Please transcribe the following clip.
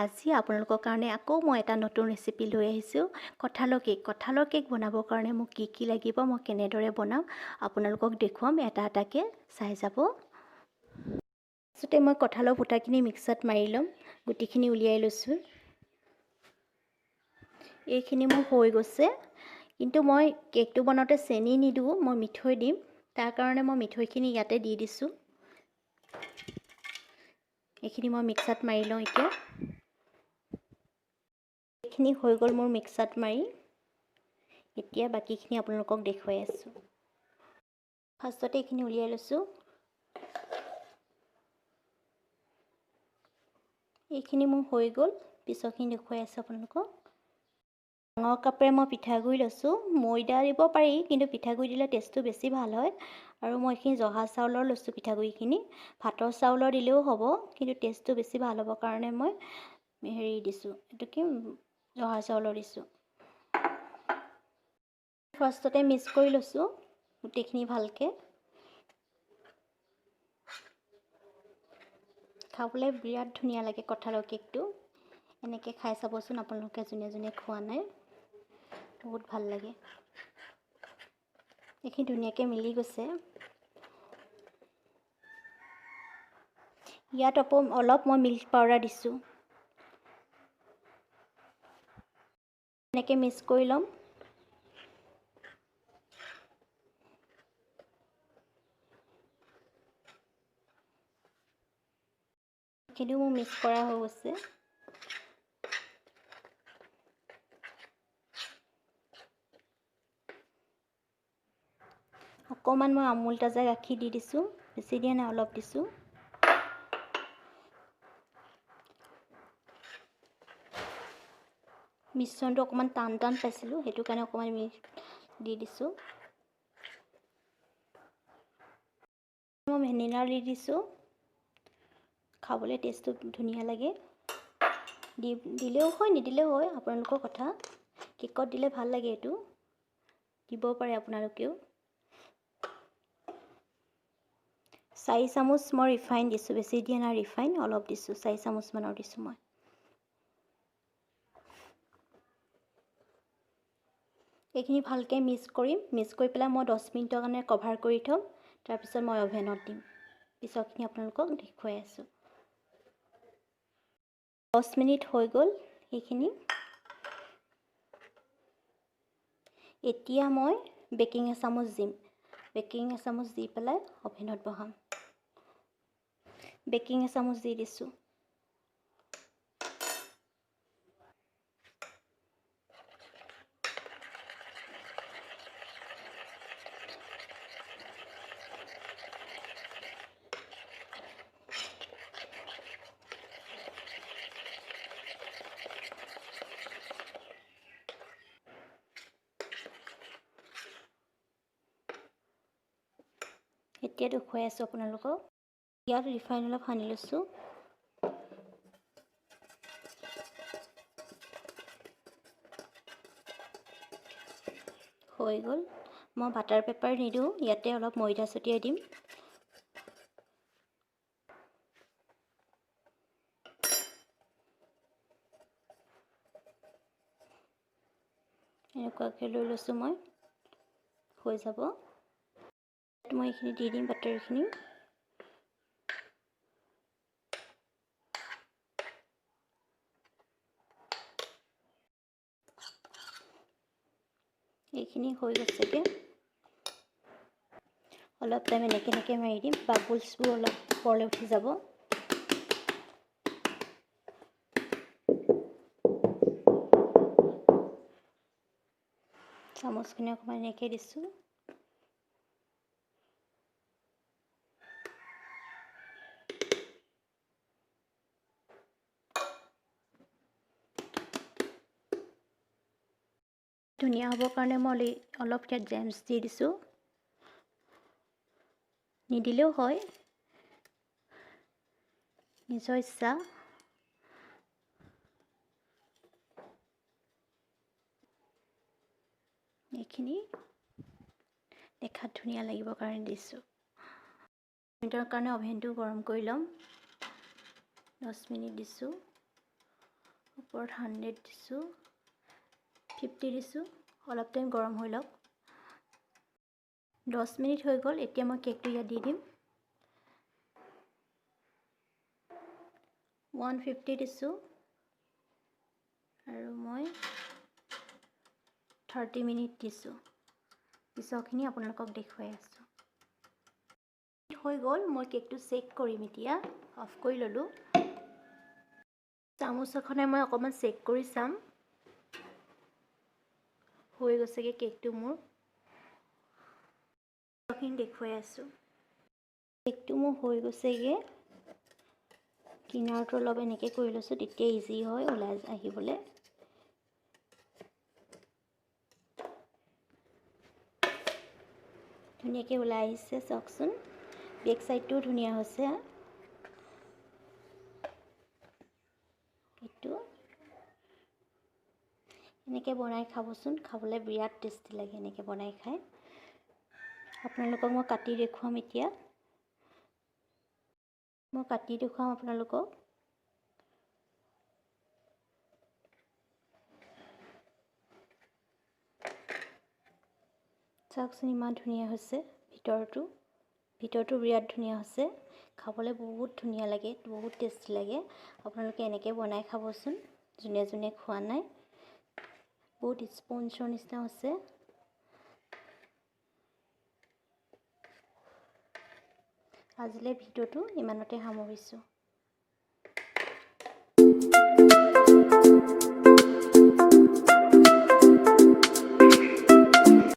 আজি আপোনালোকৰ কাৰণে আকৌ মই এটা নতুন ৰেচিপি লৈ আহিছোঁ, কঁঠালৰ কেক। কঁঠালৰ কেক বনাবৰ কাৰণে মোক কি লাগিব, মই কেনেদৰে বনাম আপোনালোকক দেখুৱাম, এটা এটাকৈ চাই যাব। তাৰপিছতে মই কঁঠালৰ ফুটাখিনি মিক্সাৰত মাৰি ল'ম, গুটিখিনি উলিয়াই লৈছোঁ। এইখিনি মোৰ হৈ গৈছে, কিন্তু মই কেকটো বনাওঁতে চেনি নিদিওঁ, মই মিঠৈ দিম। তাৰ কাৰণে মই মিঠৈখিনি ইয়াতে দি দিছোঁ। এইখিনি মই মিক্সাৰত মাৰি লওঁ এতিয়া। এইখিনি হৈ গ'ল মোৰ মিক্সাৰত মাৰি। এতিয়া বাকীখিনি আপোনালোকক দেখুৱাই আছোঁ। ফাৰ্ষ্টতে এইখিনি উলিয়াই লৈছোঁ। এইখিনি মোৰ হৈ গ'ল, পিছৰখিনি দেখুৱাই আছোঁ আপোনালোকক। ডাঙৰ কাপেৰে মই পিঠাগুড়ি লৈছোঁ। ময়দা দিব পাৰি, কিন্তু পিঠাগুড়ি দিলে টেষ্টটো বেছি ভাল হয়। আৰু মই এইখিনি জহা চাউলৰ লৈছোঁ পিঠাগুড়িখিনি। ভাতৰ চাউলৰ দিলেও হ'ব, কিন্তু টেষ্টটো বেছি ভাল হ'বৰ কাৰণে মই দিছোঁ, এইটো কি জহা চাউলৰ দিছোঁ। ফাৰ্ষ্টতে মিক্স কৰি লৈছোঁ গোটেইখিনি ভালকৈ। খাবলৈ বিৰাট ধুনীয়া লাগে কঁঠালৰ কেকটো। এনেকৈ খাই চাবচোন আপোনালোকে, যোনে খোৱা নাই, বহুত ভাল লাগে। এইখিনি ধুনীয়াকৈ মিলি গৈছে। ইয়াত অলপ মই মিল্ক পাউডাৰ দিছোঁ। এনেকৈ মিক্স কৰি ল'ম। এইখিনিও মোৰ মিক্স কৰা হৈ গৈছে। অকণমান মই আমুল তাজা গাখীৰ দি দিছোঁ, বেছি দিয়া নাই, অলপ দিছোঁ। মিশ্ৰণটো অকণমান টান পাইছিলোঁ, সেইটো কাৰণে অকণমান দি দিছোঁ। মই ভেনিলা দি দিছোঁ, খাবলৈ টেষ্টটো ধুনীয়া লাগে। দিলেও হয়, নিদিলেও হয়, আপোনালোকৰ কথা। কেকত দিলে ভাল লাগে, এইটো দিব পাৰে আপোনালোকেও। 4 চামুচ মই ৰিফাইন দিছোঁ, বেছি দিয়া নাই ৰিফাইন, অলপ দিছোঁ, 4 চামুচমানৰ দিছোঁ মই। এইখিনি ভালকৈ মিক্স কৰিম। মিক্স কৰি পেলাই মই 10 মিনিটৰ কাৰণে কভাৰ কৰি থ'ম। তাৰপিছত মই অভেনত দিম। পিছৰখিনি আপোনালোকক দেখুৱাই আছোঁ। 10 মিনিট হৈ গ'ল সেইখিনি। এতিয়া মই বেকিং এচামুচ দিম। বেকিং এচামুচ দি পেলাই অভেনত বহাম। বেকিং এচামুচ দি দিছোঁ। এতিয়া দেখুৱাই আছোঁ আপোনালোকক। ইয়াত ৰিফাইন অলপ সানি লৈছোঁ। হৈ গ'ল। মই বাটাৰ পেপাৰ নিদিওঁ, ইয়াতে অলপ ময়দা ছটিয়াই দিম। এনেকুৱাকৈ লৈ লৈছোঁ মই, হৈ যাব। মই এইখিনি দি দিম, বাটাৰখিনি। এইখিনি হৈ গৈছেগৈ। অলপ টাইম এনেকৈ মাৰি দিম, বাবুলছবোৰ অলপ ওপৰলৈ উঠি যাব। চামুচখিনি অকণমান এনেকৈ দিছোঁ। ধুনীয়া হ'বৰ কাৰণে মই অলপ ইয়াত জেমছ দি দিছোঁ। নিদিলেও হয়, নিজৰ ইচ্ছা। এইখিনি দেখাত ধুনীয়া লাগিবৰ কাৰণে দিছোঁ। মিনিটৰ কাৰণে অভেনটো গৰম কৰি ল'ম। 10 মিনিট দিছোঁ। ওপৰত 100 দিছোঁ, 50 দিছোঁ। অলপ টাইম গৰম হৈ লওক। 10 মিনিট হৈ গ'ল। এতিয়া মই কেকটো ইয়াত দি দিম। 150 দিছোঁ আৰু মই 30 মিনিট দিছোঁ। পিছৰখিনি আপোনালোকক দেখুৱাই আছোঁ। হৈ গ'ল। মই কেকটো চেক কৰিম এতিয়া। অফ কৰি ল'লোঁ। চামুচ এখনে মই অকণমান চেক কৰি চাম। হৈ গৈছেগৈ কেকটো মোৰ। পিছৰখিনি দেখুৱাই আছোঁ। কেকটো মোৰ হৈ গৈছেগৈ। কিনাৰটো অলপ এনেকৈ কৰি লৈছোঁ, তেতিয়া ইজি হয় ওলাই আহিবলৈ। ধুনীয়াকৈ ওলাই আহিছে চাওকচোন। বেক চাইডটোও ধুনীয়া হৈছে। কেকটো এনেকৈ বনাই খাবচোন। খাবলৈ বিৰাট টেষ্টি লাগে এনেকৈ বনাই খাই। আপোনালোকক মই কাটি দেখুৱাম এতিয়া। মই কাটি দেখুৱাম আপোনালোকক। চাওকচোন ইমান ধুনীয়া হৈছে ভিতৰটো বিৰাট ধুনীয়া হৈছে। খাবলৈ বহুত ধুনীয়া লাগে, বহুত টেষ্টি লাগে। আপোনালোকে এনেকৈ বনাই খাবচোন। যোনে যোনে খোৱা নাই, বহুত স্পঞ্জৰ নিচিনা হৈছে। আজিলৈ ভিডিঅ'টো ইমানতে সামৰিছোঁ।